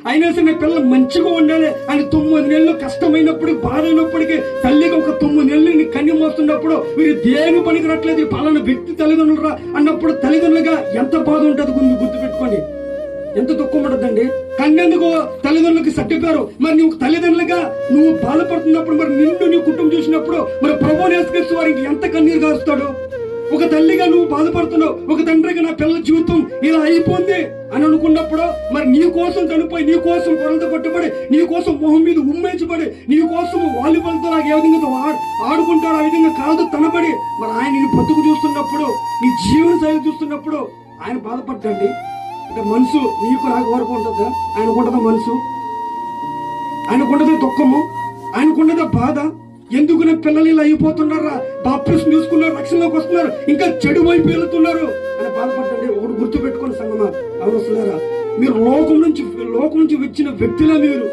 అయినా సరే నా పిల్లలు మంచిగా ఉండాలి అని 9 నెలలు కష్టమైనప్పుడు బాధ అయినప్పటికీ తల్లిగా ఒక 9 నెలలు కన్ను మోస్తున్నప్పుడు వీరు దేని పనికిరట్లేదు పలానా వ్యక్తి తల్లిదండ్రులు అన్నప్పుడు తల్లిదండ్రులుగా ఎంత బాధ ఉంటుంది గుర్తుపెట్టుకోండి. ఎంత దుఃఖం ఉంటుందండి. కన్నెందుకు తల్లిదండ్రులకి సర్టిఫారు. మరి నువ్వు తల్లిదండ్రులుగా నువ్వు బాధపడుతున్నప్పుడు మరి నిన్ను నీ కుటుంబం చూసినప్పుడు మరి ప్రభువుని యేసుక్రీస్తు వారికి ఎంత కన్నీరు కారుస్తాడు. ఒక తల్లిగా నువ్వు బాధపడుతున్నావు, ఒక తండ్రిగా నా పిల్లల జీవితం ఇలా అయిపోయింది అని అనుకున్నప్పుడు మరి నీ కోసం చనిపోయి, నీ కోసం కొరత కొట్టబడి, నీ కోసం మొహం మీద ఉమ్మేచబడి, నీ కోసం వాలీబాల్ తో నాకు ఏ విధంగా ఆడుకుంటాడు ఆ విధంగా కాదు తనబడి మరి ఆయన నీ బతుకు చూస్తున్నప్పుడు, నీ జీవన శైలి చూస్తున్నప్పుడు ఆయన బాధపడ్డండి. అంటే మనసు నీకు నాకు వరకు ఉంటుందా? ఆయనకుంటుందా మనసు? ఆయనకుంటుందా దుఃఖము? ఆయనకుంటుందా బాధ? ఎందుకు నా పిల్లలు ఇలా అయిపోతున్నారా, బాప్టిజం తీసుకున్నారు, రక్షణలోకి వస్తున్నారు, ఇంకా చెడు వైపు వెళ్తున్నారు అని బాధపడండి. ఒకటి గుర్తు పెట్టుకోండి సంగమా, అవసరారా, మీరు లోకం నుంచి వచ్చిన వ్యక్తిలా మీరు